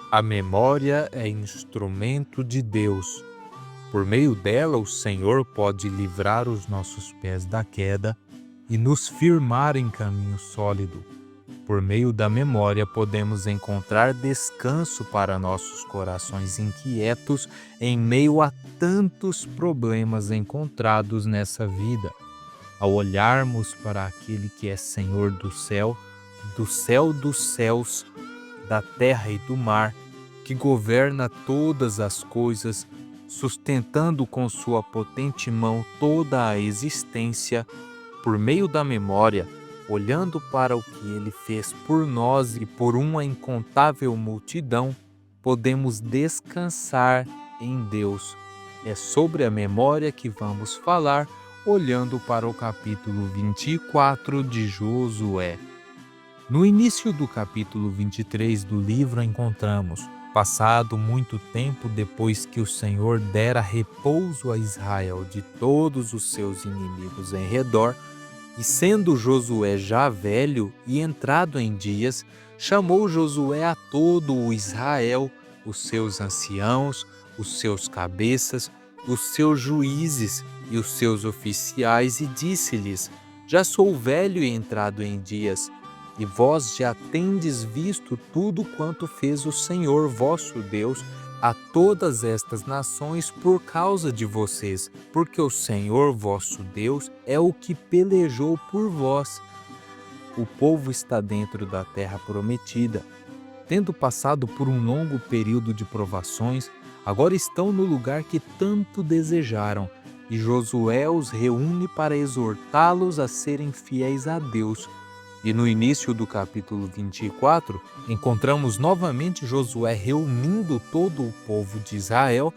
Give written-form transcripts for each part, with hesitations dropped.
A memória é instrumento de Deus. Por meio dela, o Senhor pode livrar os nossos pés da queda e nos firmar em caminho sólido. Por meio da memória, podemos encontrar descanso para nossos corações inquietos em meio a tantos problemas encontrados nessa vida. Ao olharmos para aquele que é Senhor do céu dos céus, da terra e do mar, que governa todas as coisas, sustentando com sua potente mão toda a existência, por meio da memória, olhando para o que ele fez por nós e por uma incontável multidão, podemos descansar em Deus. É sobre a memória que vamos falar, olhando para o capítulo 24 de Josué. No início do capítulo 23 do livro encontramos: passado muito tempo depois que o Senhor dera repouso a Israel de todos os seus inimigos em redor, e sendo Josué já velho e entrado em dias, chamou Josué a todo o Israel, os seus anciãos, os seus cabeças, os seus juízes e os seus oficiais, e disse-lhes: já sou velho e entrado em dias, e vós já tendes visto tudo quanto fez o Senhor vosso Deus a todas estas nações por causa de vocês, porque o Senhor vosso Deus é o que pelejou por vós. O povo está dentro da terra prometida. Tendo passado por um longo período de provações, agora estão no lugar que tanto desejaram, e Josué os reúne para exortá-los a serem fiéis a Deus. E no início do capítulo 24, encontramos novamente Josué reunindo todo o povo de Israel,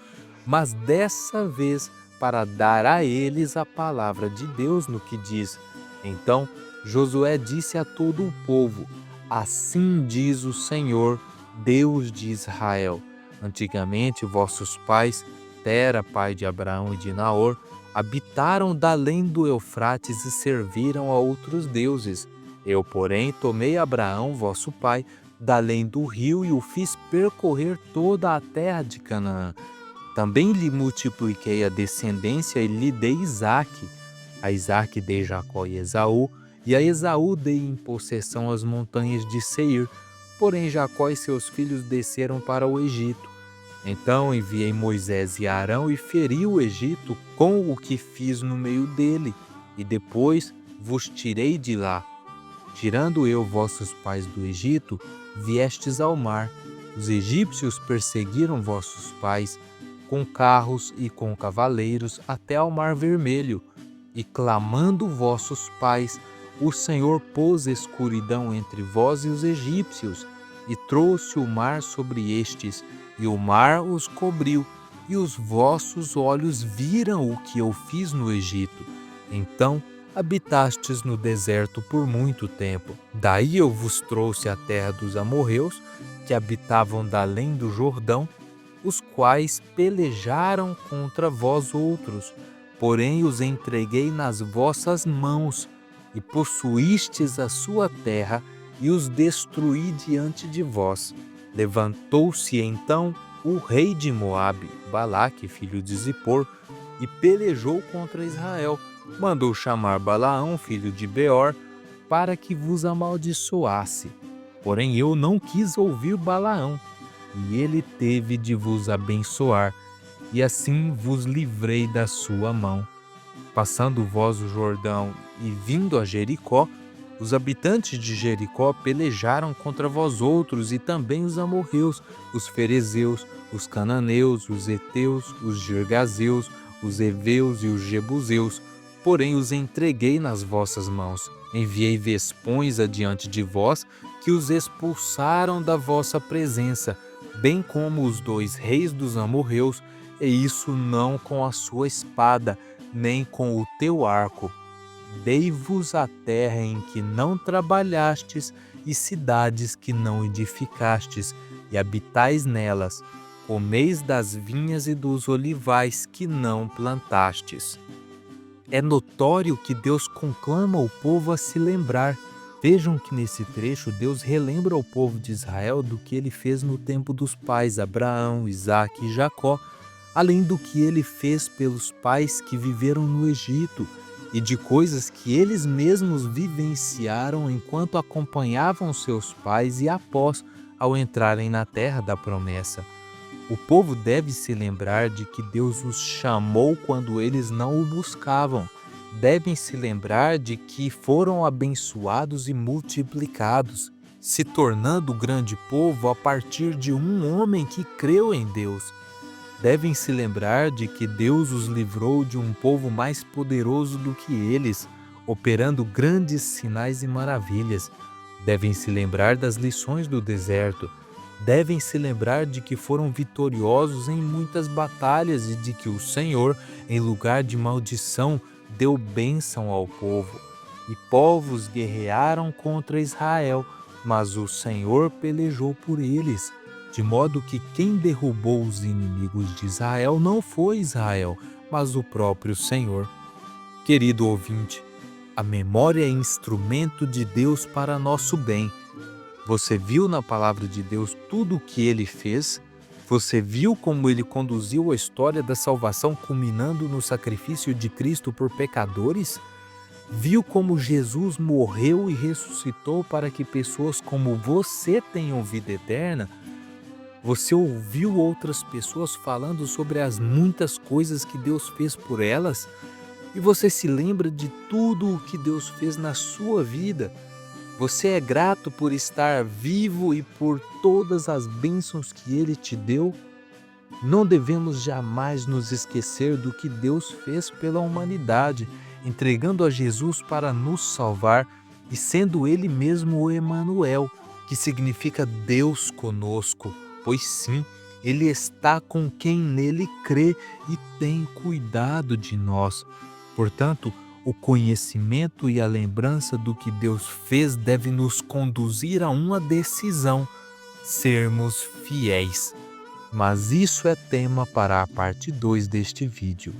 mas dessa vez para dar a eles a palavra de Deus no que diz: então Josué disse a todo o povo: assim diz o Senhor, Deus de Israel: antigamente vossos pais, Tera, pai de Abraão e de Naor, habitaram da além do Eufrates e serviram a outros deuses. Eu, porém, tomei Abraão, vosso pai, da além do rio e o fiz percorrer toda a terra de Canaã. Também lhe multipliquei a descendência e lhe dei Isaque. A Isaque dei Jacó e Esaú, e a Esaú dei em possessão as montanhas de Seir. Porém Jacó e seus filhos desceram para o Egito. Então enviei Moisés e Arão e feri o Egito com o que fiz no meio dele, e depois vos tirei de lá. Tirando eu vossos pais do Egito, viestes ao mar. Os egípcios perseguiram vossos pais com carros e com cavaleiros até ao mar Vermelho. E clamando vossos pais, o Senhor pôs escuridão entre vós e os egípcios, e trouxe o mar sobre estes, e o mar os cobriu, e os vossos olhos viram o que eu fiz no Egito. Então habitastes no deserto por muito tempo. Daí eu vos trouxe a terra dos amorreus, que habitavam da além do Jordão, os quais pelejaram contra vós outros, porém os entreguei nas vossas mãos, e possuístes a sua terra, e os destruí diante de vós. Levantou-se então o rei de Moabe, Balaque, filho de Zippor, e pelejou contra Israel. Mandou chamar Balaão, filho de Beor, para que vos amaldiçoasse. Porém eu não quis ouvir Balaão, e ele teve de vos abençoar, e assim vos livrei da sua mão. Passando vós o Jordão e vindo a Jericó, os habitantes de Jericó pelejaram contra vós outros, e também os amorreus, os ferezeus, os cananeus, os heteus, os girgazeus, os heveus e os jebuseus. Porém os entreguei nas vossas mãos. Enviei vespões adiante de vós, que os expulsaram da vossa presença, bem como os 2 reis dos amorreus, e isso não com a sua espada, nem com o teu arco. Dei-vos a terra em que não trabalhastes, e cidades que não edificastes, e habitais nelas. Comeis das vinhas e dos olivais que não plantastes. É notório que Deus conclama o povo a se lembrar. Vejam que nesse trecho Deus relembra ao povo de Israel do que ele fez no tempo dos pais Abraão, Isaque e Jacó, além do que ele fez pelos pais que viveram no Egito e de coisas que eles mesmos vivenciaram enquanto acompanhavam seus pais e após ao entrarem na terra da promessa. O povo deve se lembrar de que Deus os chamou quando eles não o buscavam. Devem se lembrar de que foram abençoados e multiplicados, se tornando grande povo a partir de um homem que creu em Deus. Devem se lembrar de que Deus os livrou de um povo mais poderoso do que eles, operando grandes sinais e maravilhas. Devem se lembrar das lições do deserto. Devem se lembrar de que foram vitoriosos em muitas batalhas e de que o Senhor, em lugar de maldição, deu bênção ao povo. E povos guerrearam contra Israel, mas o Senhor pelejou por eles, de modo que quem derrubou os inimigos de Israel não foi Israel, mas o próprio Senhor. Querido ouvinte, a memória é instrumento de Deus para nosso bem. Você viu na palavra de Deus tudo o que ele fez? Você viu como ele conduziu a história da salvação culminando no sacrifício de Cristo por pecadores? Viu como Jesus morreu e ressuscitou para que pessoas como você tenham vida eterna? Você ouviu outras pessoas falando sobre as muitas coisas que Deus fez por elas? E você se lembra de tudo o que Deus fez na sua vida? Você é grato por estar vivo e por todas as bênçãos que Ele te deu? Não devemos jamais nos esquecer do que Deus fez pela humanidade, entregando a Jesus para nos salvar e sendo Ele mesmo o Emanuel, que significa Deus conosco, pois sim, Ele está com quem nele crê e tem cuidado de nós. Portanto, o conhecimento e a lembrança do que Deus fez deve nos conduzir a uma decisão: sermos fiéis. Mas isso é tema para a parte 2 deste vídeo.